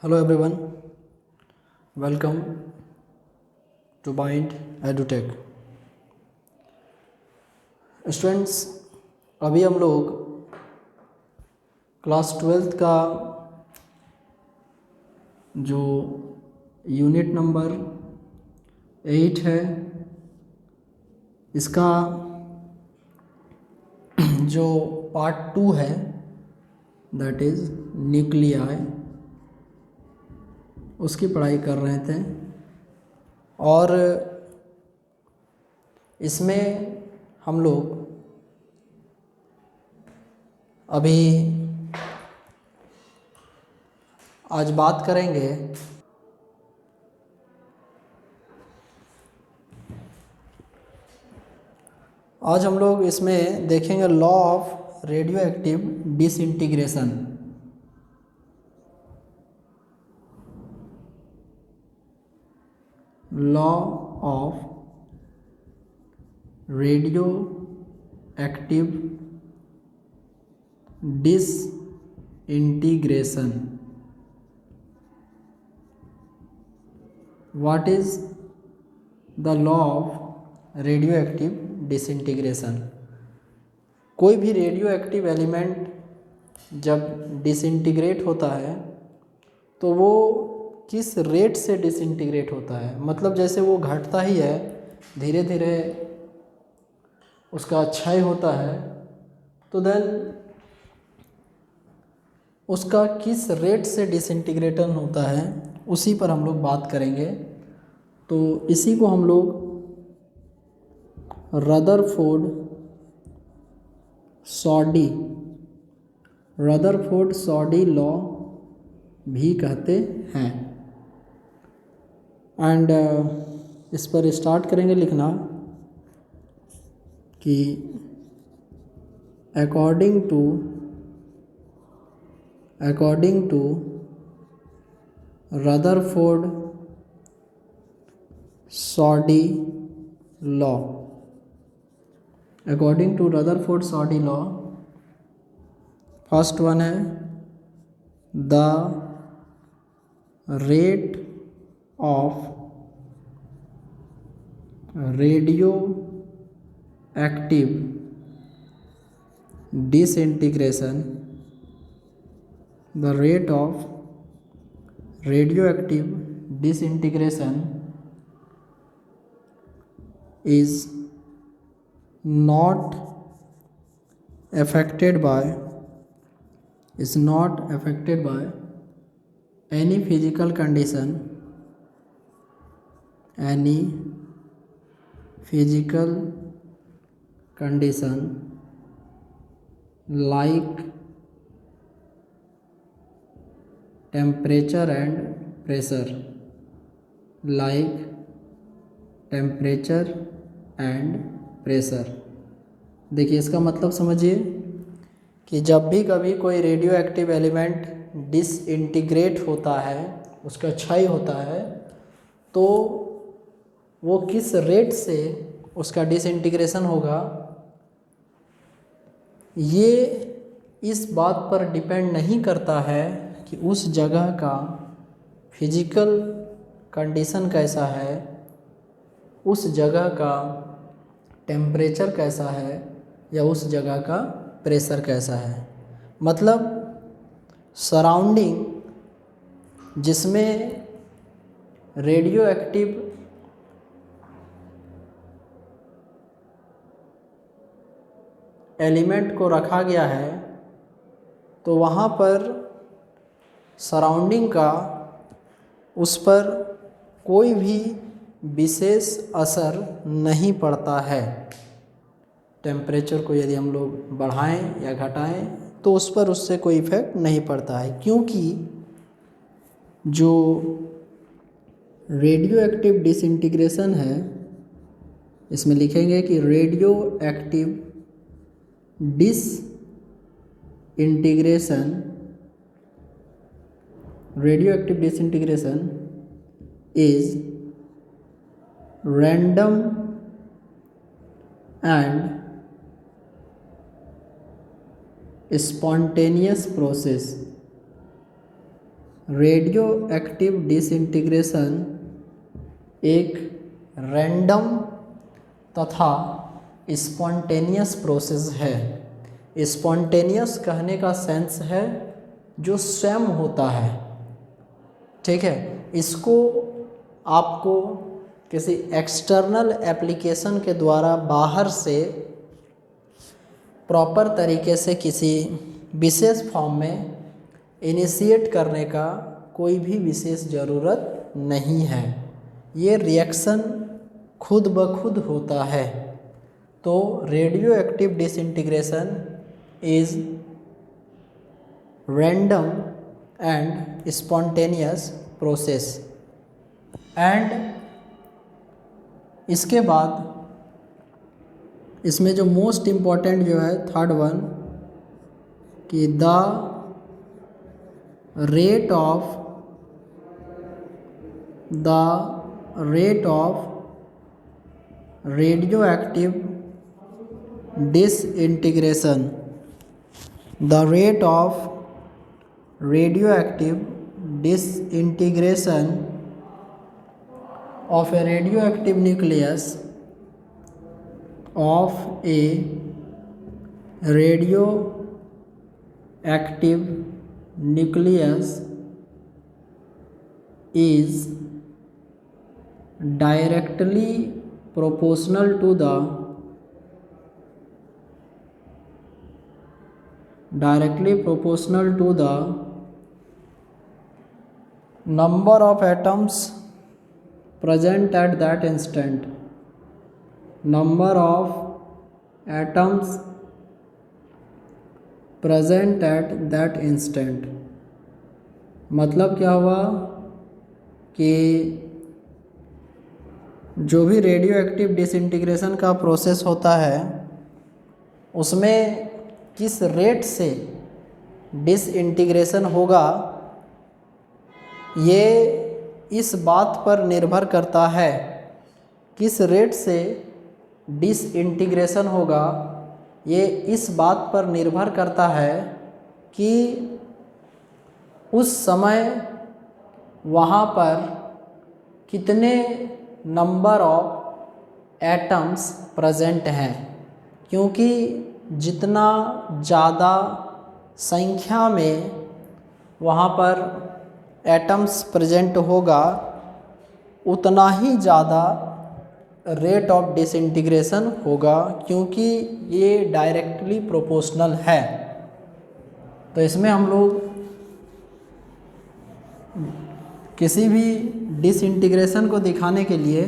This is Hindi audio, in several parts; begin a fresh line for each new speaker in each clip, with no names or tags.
Hello everyone, welcome to Mind EduTech। Students, अभी हम लोग क्लास 12th का जो यूनिट नंबर 8 है, इसका जो पार्ट 2 है दैट इज़ न्यूक्लियाई, उसकी पढ़ाई कर रहे थे। और इसमें हम लोग अभी आज बात करेंगे आज हम लोग इसमें देखेंगे law of radioactive disintegration. Law of radioactive disintegration. What is the law of radioactive disintegration? कोई भी रेडियो एक्टिव एलिमेंट जब डिसइंटीग्रेट होता है तो वो किस रेट से डिसइंटीग्रेट होता है, मतलब जैसे वो घटता ही है, धीरे धीरे उसका क्षय होता है, तो देन उसका किस रेट से डिसइंटीग्रेशन होता है उसी पर हम लोग बात करेंगे। तो इसी को हम लोग रदरफोर्ड सॉडी लॉ भी कहते हैं। एंड इस पर स्टार्ट करेंगे लिखना कि according to Rutherford Soddy law, according to Rutherford Soddy law, first one है the rate of radioactive disintegration, the rate of radioactive disintegration is not affected by any physical condition like temperature and pressure, देखिए इसका मतलब समझिए कि जब भी कभी कोई रेडियो एक्टिव एलिमेंट डिसइंटीग्रेट होता है, उसका क्षय होता है, तो वो किस रेट से उसका डिसइंटीग्रेशन होगा, ये इस बात पर डिपेंड नहीं करता है कि उस जगह का फिजिकल कंडीशन कैसा है, उस जगह का टेम्परेचर कैसा है, या उस जगह का प्रेशर कैसा है। मतलब सराउंडिंग जिसमें रेडियो एक्टिव एलिमेंट को रखा गया है, तो वहाँ पर सराउंडिंग का उस पर कोई भी विशेष असर नहीं पड़ता है। टेम्परेचर को यदि हम लोग बढ़ाएं या घटाएं तो उस पर उससे कोई इफ़ेक्ट नहीं पड़ता है, क्योंकि जो रेडियो एक्टिव डिसइंटीग्रेशन है, इसमें लिखेंगे कि radio active disintegration is random and spontaneous process radio active disintegration एक रैंडम तथा स्पॉन्टेनियस प्रोसेस है। स्पॉन्टेनियस कहने का सेंस है जो स्वयं होता है, ठीक है। इसको आपको किसी एक्सटर्नल एप्लीकेशन के द्वारा बाहर से प्रॉपर तरीके से किसी विशेष फॉर्म में इनिशिएट करने का कोई भी विशेष ज़रूरत नहीं है। ये रिएक्शन खुद ब खुद होता है। तो radio active disintegration is random and spontaneous process. And इसके बाद इसमें जो मोस्ट इम्पॉर्टेंट जो है थर्ड वन कि the rate of radioactive disintegration, the rate of radioactive disintegration of a radioactive nucleus of a radioactive nucleus is directly proportional to the number of atoms present at that instant, number of atoms present at that instant। मतलब क्या हुआ कि जो भी रेडियो एक्टिव डिसइंटीग्रेशन का प्रोसेस होता है उसमें किस रेट से डिसइंटीग्रेशन होगा ये इस बात पर निर्भर करता है, किस रेट से डिसइंटीग्रेशन होगा ये इस बात पर निर्भर करता है कि उस समय वहाँ पर कितने नंबर ऑफ एटम्स प्रेजेंट हैं। क्योंकि जितना ज़्यादा संख्या में वहाँ पर एटम्स प्रेजेंट होगा उतना ही ज़्यादा रेट ऑफ डिसइंटीग्रेशन होगा, क्योंकि ये डायरेक्टली प्रोपोर्शनल है। तो इसमें हम लोग किसी भी डिसइंटीग्रेशन को दिखाने के लिए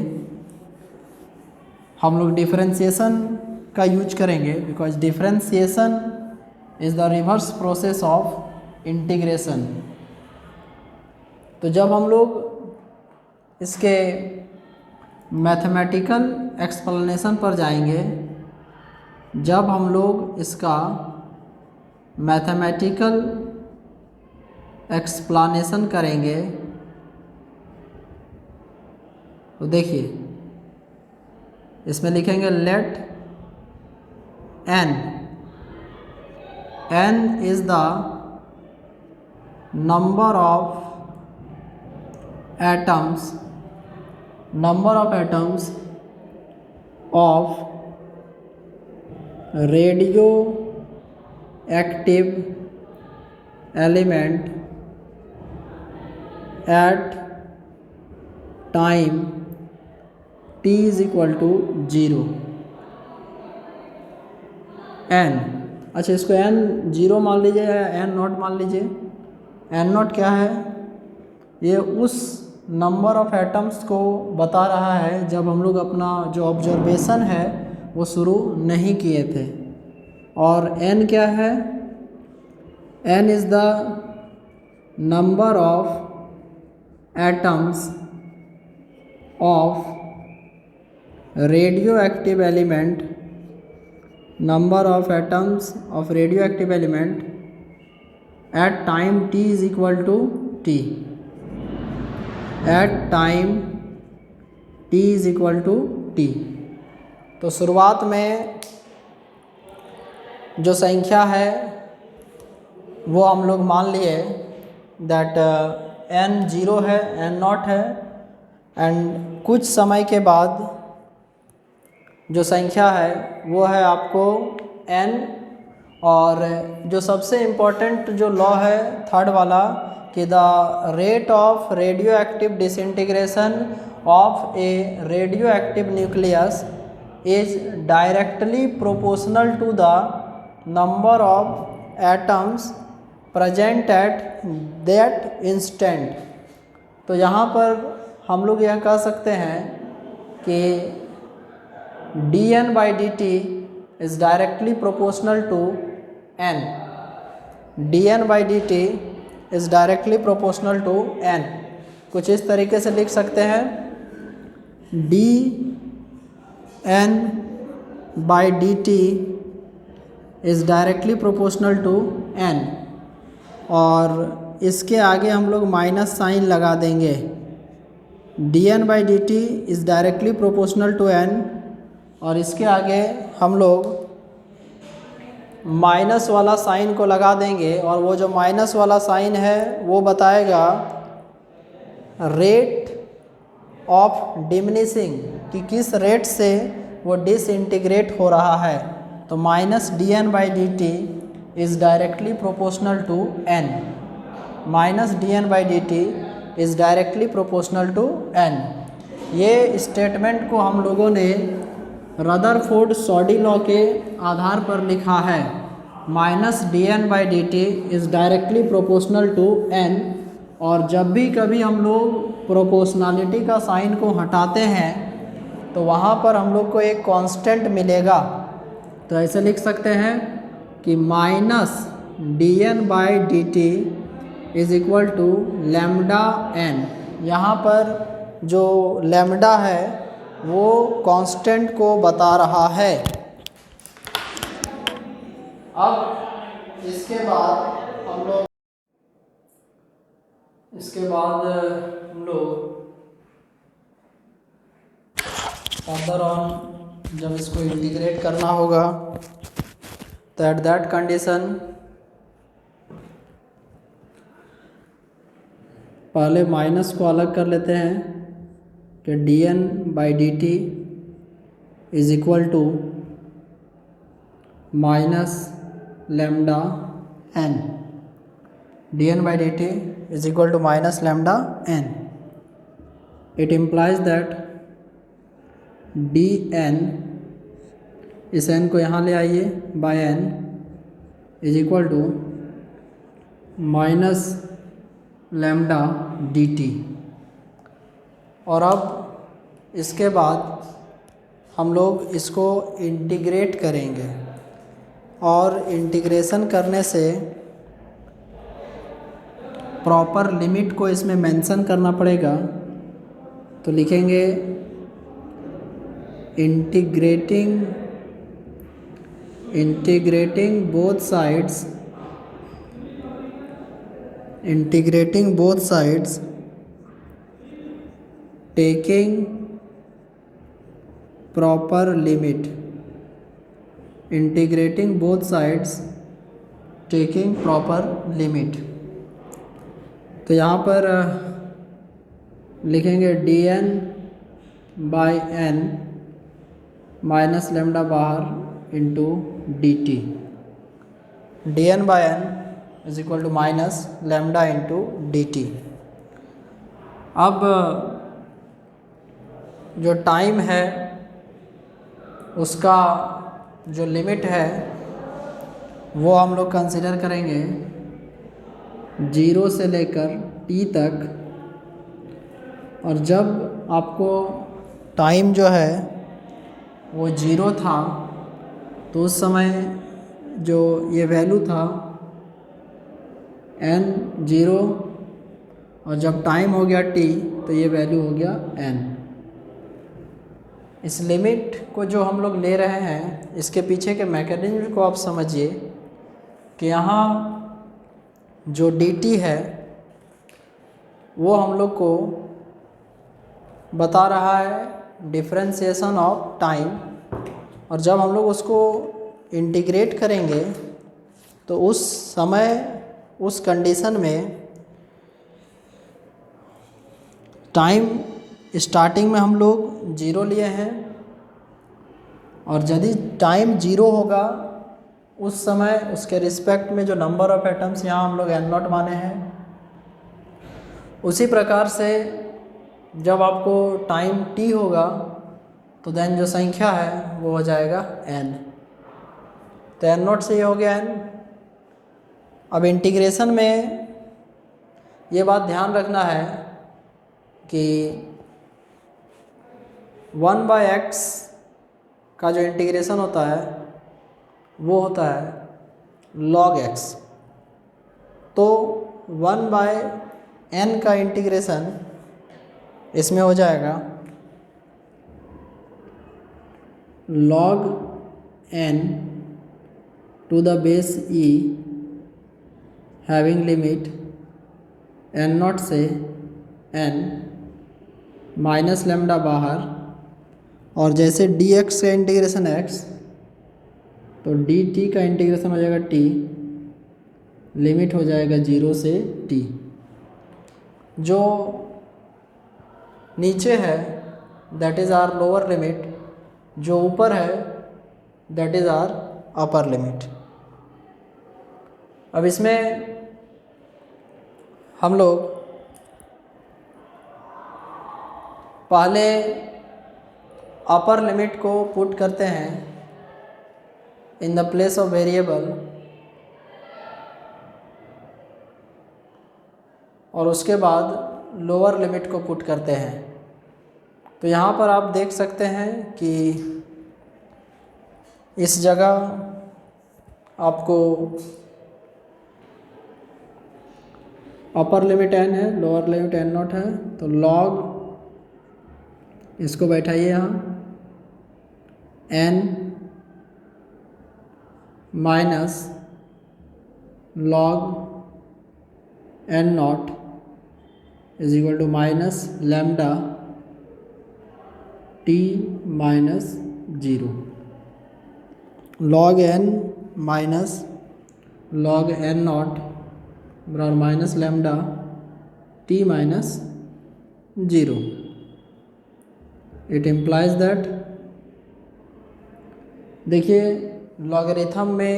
हम लोग डिफरेंशिएशन का यूज करेंगे, because differentiation is the reverse process of integration. तो जब हम लोग इसके मैथमेटिकल एक्सप्लेनेशन पर जाएंगे, जब हम लोग इसका मैथमेटिकल एक्सप्लेनेशन करेंगे तो देखिए इसमें लिखेंगे late n is the number of atoms of radioactive element at time t is equal to 0। n, अच्छा इसको n 0 मान लीजिए या n नॉट मान लीजिए। n नॉट क्या है? ये उस नंबर ऑफ एटम्स को बता रहा है जब हम लोग अपना जो ऑब्जर्वेशन है वो शुरू नहीं किए थे। और n क्या है? n is the number of atoms of radioactive element, number of atoms of radioactive element at time t is equal to t, at time t is equal to t। तो शुरुआत में जो संख्या है वो हम लोग मान लिए दैट n 0 है, n नॉट है, एंड कुछ समय के बाद जो संख्या है वो है आपको n। और जो सबसे इम्पोर्टेंट जो लॉ है थर्ड वाला कि the rate of radioactive disintegration of a radioactive nucleus is directly proportional to the number of atoms present at that instant. तो यहाँ पर हम लोग यह कह सकते हैं कि dn by dt is directly proportional to n। dn by dt is directly proportional to n। कुछ इस तरीके से लिख सकते हैं dn by dt is directly proportional to n, और इसके आगे हम लोग माइनस साइन लगा देंगे। dn by dt is directly proportional to n, और इसके आगे हम लोग माइनस वाला साइन को लगा देंगे, और वो जो माइनस वाला साइन है वो बताएगा रेट ऑफ डिमिनिशिंग कि किस रेट से वो डिसइंटीग्रेट हो रहा है। तो minus dn by dt is directly proportional to n। Minus dn by dt is directly proportional to n। ये स्टेटमेंट को हम लोगों ने रदरफोर्ड सॉडी लॉ के आधार पर लिखा है। Minus dn by dt is directly proportional to n, और जब भी कभी हम लोग प्रोपोर्शनलिटी का साइन को हटाते हैं तो वहाँ पर हम लोग को एक कांस्टेंट मिलेगा। तो ऐसे लिख सकते हैं कि minus dn by dt is equal to lambda n। यहाँ पर जो लैम्डा है वो कांस्टेंट को बता रहा है। अब इसके बाद हम लोग फर्दर ऑन जब इसको इंटीग्रेट करना होगा तो एट दैट कंडीशन पहले माइनस को अलग कर लेते हैं कि dn by dt is equal to minus lambda n। dn by dt is equal to minus lambda n। It implies that dn, इस n को यहाँ ले आइए, by n is equal to minus lambda dt। और अब इसके बाद हम लोग इसको इंटीग्रेट करेंगे, और इंटीग्रेशन करने से प्रॉपर लिमिट को इसमें मेंशन करना पड़ेगा। तो लिखेंगे integrating both sides taking proper limit. Integrating both sides taking proper limit. तो यहाँ पर लिखेंगे dn by n minus lambda बाहर into dt। dn by n is equal to minus lambda into dt। अब जो टाइम है उसका जो लिमिट है वो हम लोग कंसिडर करेंगे 0 से लेकर t तक। और जब आपको टाइम जो है वो 0 था तो उस समय जो ये वैल्यू था n 0, और जब टाइम हो गया t तो ये वैल्यू हो गया n। इस लिमिट को जो हम लोग ले रहे हैं इसके पीछे के मैकेनिज्म को आप समझिए कि यहाँ जो dt है वो हम लोग को बता रहा है डिफरेंशिएशन ऑफ टाइम, और जब हम लोग उसको इंटीग्रेट करेंगे तो उस समय उस कंडीशन में टाइम स्टार्टिंग में हम लोग 0 लिए हैं, और यदि टाइम 0 होगा उस समय उसके रिस्पेक्ट में जो नंबर ऑफ एटम्स यहाँ हम लोग n0 माने हैं, उसी प्रकार से जब आपको टाइम t होगा तो देन जो संख्या है वो हो जाएगा n। तो n0 से ये हो गया n। अब इंटीग्रेशन में ये बात ध्यान रखना है कि 1/x का जो इंटीग्रेशन होता है वो होता है log x। तो 1/n का इंटीग्रेशन इसमें हो जाएगा log n to the base e having limit n0 से n माइनस लेमडा बाहर, और जैसे dx का इंटीग्रेशन x तो dt का इंटीग्रेशन हो जाएगा t, लिमिट हो जाएगा 0 से t। जो नीचे है that is our lower limit, जो ऊपर है that is our upper limit. अब इसमें हम लोग पहले अपर लिमिट को पुट करते हैं in the place of variable, और उसके बाद लोअर लिमिट को पुट करते हैं। तो यहाँ पर आप देख सकते हैं कि इस जगह आपको अपर लिमिट n है, लोअर लिमिट n0 है, तो log इसको बैठाइए यहाँ n minus log n0 is equal to minus lambda t minus 0। log n minus log n0 बराबर minus lambda t minus 0। It implies that, देखिए लॉगरिथम में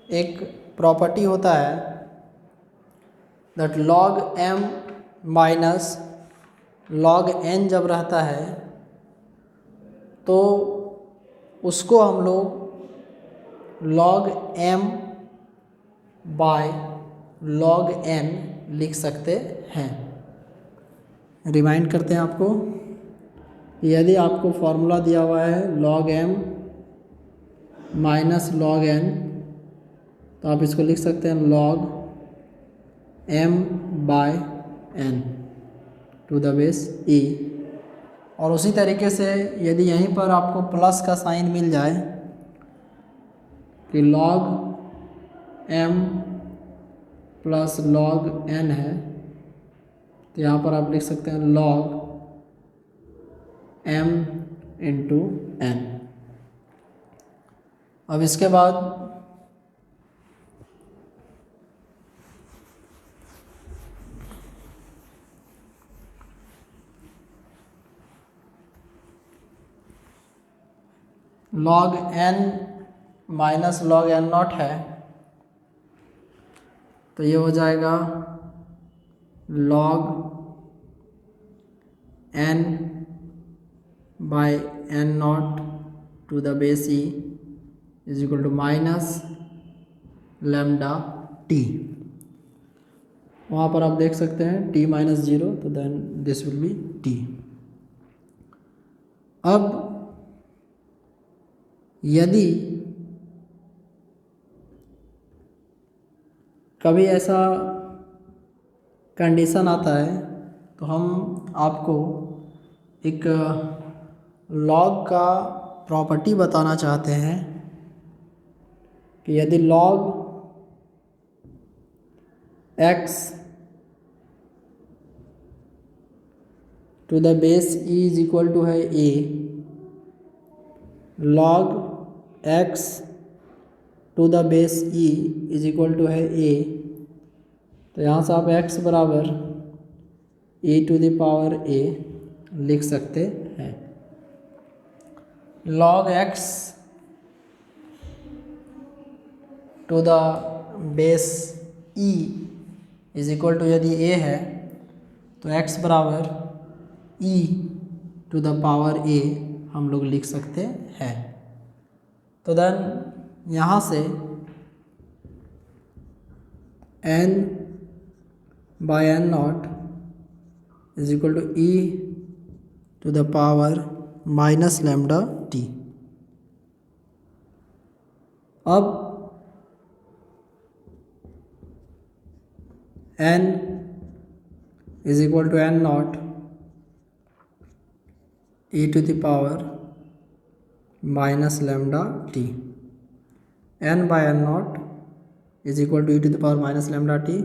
एक प्रॉपर्टी होता है that log m minus log n जब रहता है तो उसको हम लोग log m by log n लिख सकते हैं। रिमाइंड करते हैं आपको, यदि आपको फॉर्मूला दिया हुआ है log m minus log n, तो आप इसको लिख सकते हैं log m by n to the base e। और उसी तरीके से यदि यहीं पर आपको प्लस का साइन मिल जाए कि log m plus log n है, तो यहाँ पर आप लिख सकते हैं log m इंटू n। अब इसके बाद log n minus log n0 है, तो ये हो जाएगा log n by n0 to the base e is equal to minus lambda t। वहाँ पर आप देख सकते हैं t माइनस 0, तो then this will be t। अब यदि कभी ऐसा कंडीशन आता है तो हम आपको एक log का प्रॉपर्टी बताना चाहते हैं कि यदि log x to the base e is equal to है a, log x to the base e is equal to है a, तो यहाँ से आप x बराबर e to the power a लिख सकते हैं। log x to the base e is equal to, यदि a है तो x बराबर e to the power a हम लोग लिख सकते हैं। तो देन यहाँ से n by n naught is equal to e to the power minus lambda t। अब n is equal to n naught e to the power minus lambda t, n by n naught is equal to e to the power minus lambda t।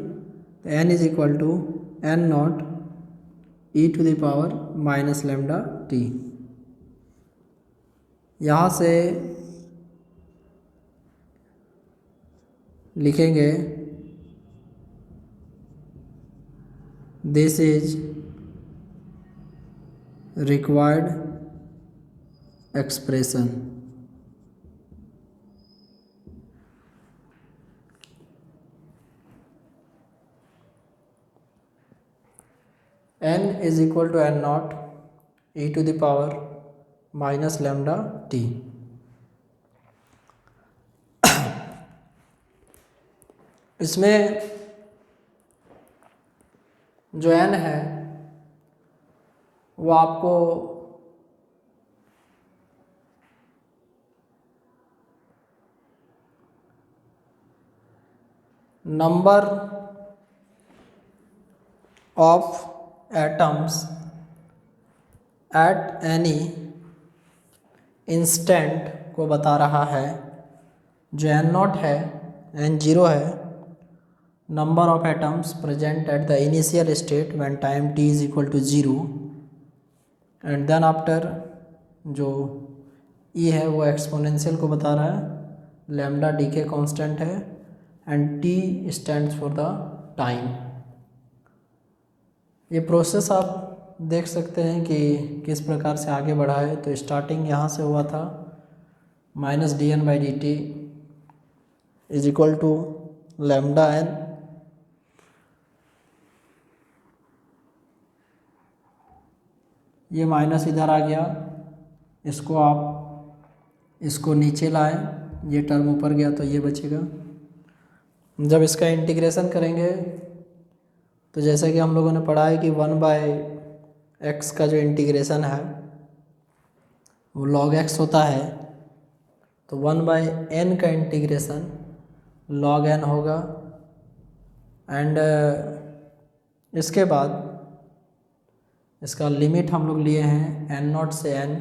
तो n is equal to n naught e to the power minus lambda t। यहाँ से लिखेंगे this is required expression. n is equal to n naught e to the power minus lambda t। इसमें जो n है वो आपको number of atoms at any instant को बता रहा है। जो n नॉट है, n0 है, number of atoms present at the initial state when time t is equal to 0 and then after जो e है वो एक्सपोनेंशियल को बता रहा है, लैम्डा डीके कांस्टेंट है and t stands for the time. ये प्रोसेस आप देख सकते हैं कि किस प्रकार से आगे बढ़ा है। तो स्टार्टिंग यहाँ से हुआ था minus dn by dt is equal to lambda n, ये माइनस इधर आ गया, इसको नीचे लाए, ये टर्म ऊपर गया तो ये बचेगा। जब इसका इंटीग्रेशन करेंगे तो जैसा कि हम लोगों ने पढ़ा है कि 1/x का जो इंटीग्रेशन है वो log x होता है, तो 1/n का इंटीग्रेशन log n होगा। एंड इसके बाद इसका लिमिट हम लोग लिए हैं n0 से n,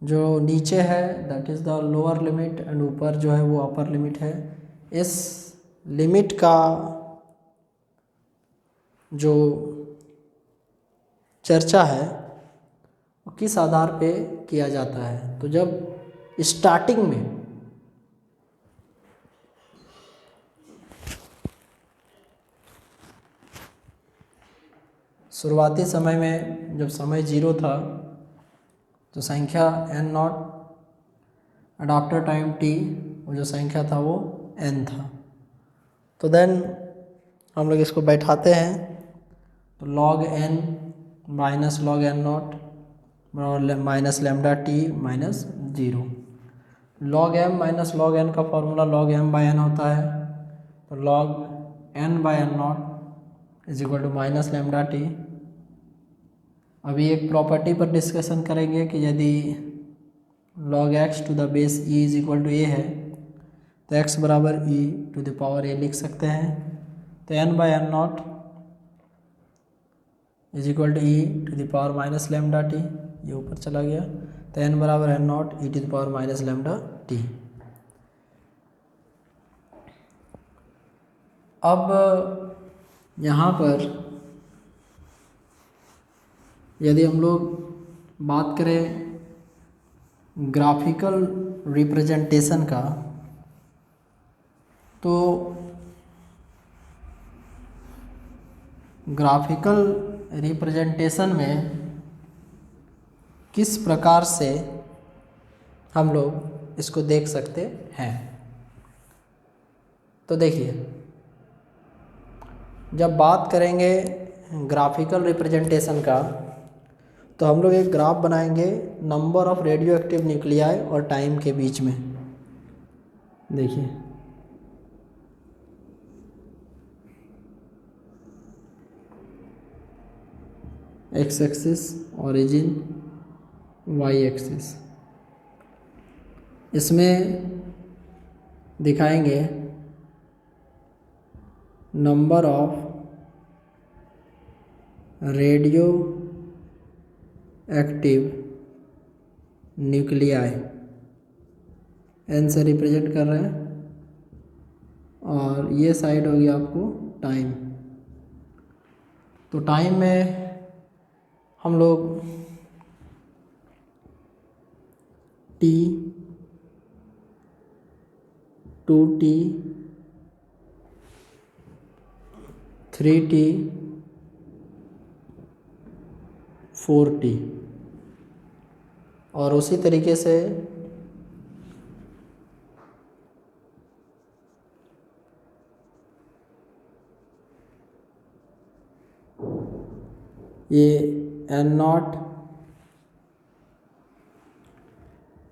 जो नीचे है that is the lower limit and ऊपर जो है वो अपर लिमिट है। इस लिमिट का जो चर्चा है वो किस आधार पे किया जाता है। तो जब स्टार्टिंग में शुरुआती समय में जब समय 0 था तो संख्या n0 and after time t वो जो संख्या था वो n था। तो देन हम लोग इसको बैठाते हैं तो log n minus log n0 minus lambda t minus 0। log m minus log n का formula log m by n होता है, तो log n by n0 is equal to minus lambda t। अभी एक प्रॉपर्टी पर डिस्कशन करेंगे कि यदि log x to the base e is equal to a है तो x बराबर e to the power a लिख सकते हैं। तो n by n naught is equal to e to the power minus lambda t, ये ऊपर चला गया, तो n बराबर n naught e to the power minus lambda t। अब यहाँ पर यदि हम लोग बात करें ग्राफिकल रिप्रेजेंटेशन का, तो ग्राफिकल रिप्रेजेंटेशन में किस प्रकार से हम लोग इसको देख सकते हैं। तो देखिए, जब बात करेंगे ग्राफिकल रिप्रेजेंटेशन का, तो हम लोग एक ग्राफ बनाएंगे number of radioactive nuclei और टाइम के बीच में। देखिए, x axis origin, y axis, इसमें दिखाएंगे number of radioactive nuclei, n से रिप्रेजेंट कर रहे हैं, और ये साइड होगी आपको टाइम। तो टाइम में हम लोग T, 2T, 3T, 4T, और उसी तरीके से ये N0,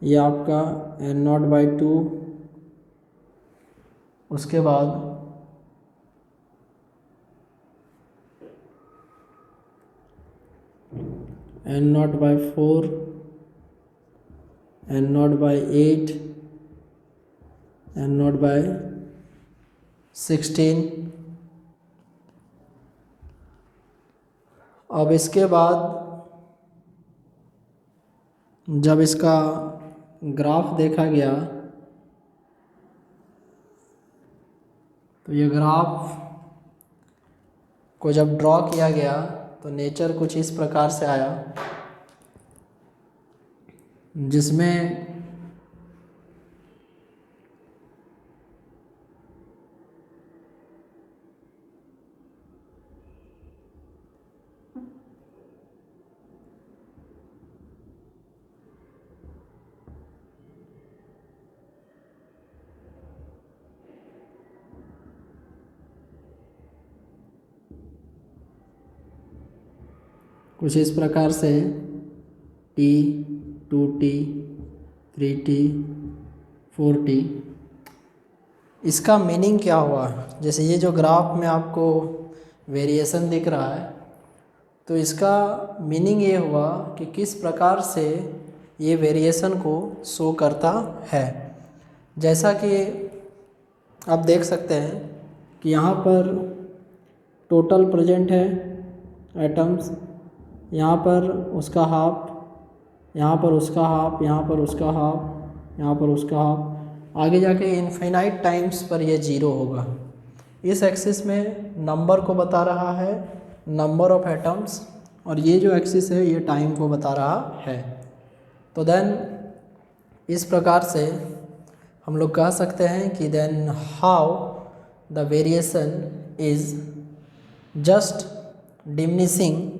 ये आपका N0/2, उसके बाद N0/4, N0/8, N0/16। अब इसके बाद जब इसका ग्राफ देखा गया, तो ये ग्राफ को जब ड्रॉ किया गया तो नेचर कुछ इस प्रकार से आया, जिसमें कुछ इस प्रकार से T, 2T, 3T, 4T, इसका मीनिंग क्या हुआ। जैसे ये जो ग्राफ में आपको वेरिएशन दिख रहा है, तो इसका मीनिंग ये हुआ कि किस प्रकार से ये वेरिएशन को शो करता है। जैसा कि आप देख सकते हैं कि यहाँ पर टोटल प्रेजेंट है एटम्स, यहाँ पर उसका हाफ, यहाँ पर उसका हाफ, यहाँ पर उसका हाफ, यहाँ पर उसका हाफ, आगे जाके इनफाइनाइट टाइम्स पर ये 0 होगा। इस एक्सिस में नंबर को बता रहा है, नंबर ऑफ एटम्स, और ये जो एक्सिस है ये टाइम को बता रहा है। तो देन इस प्रकार से हम लोग कह सकते हैं कि then how the variation is just diminishing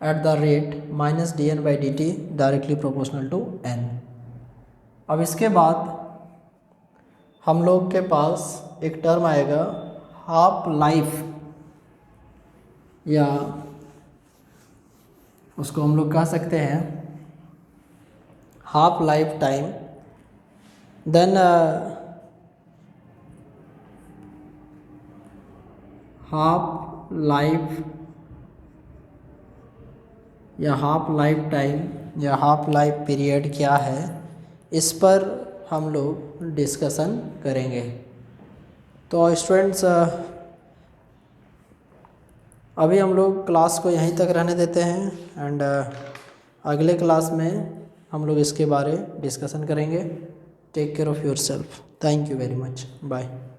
at the rate -dn/dt directly proportional to n। अब इसके बाद हम लोग के पास एक टर्म आएगा हाफ लाइफ, या उसको हम लोग कह सकते हैं half life time. Than half life या हाफ लाइफ टाइम या हाफ लाइफ पीरियड क्या है, इस पर हम लोग डिस्कशन करेंगे। तो स्टूडेंट्स, अभी हम लोग क्लास को यहीं तक रहने देते हैं, एंड अगले क्लास में हम लोग इसके बारे डिस्कशन करेंगे। Take care of yourself. Thank you very much. Bye.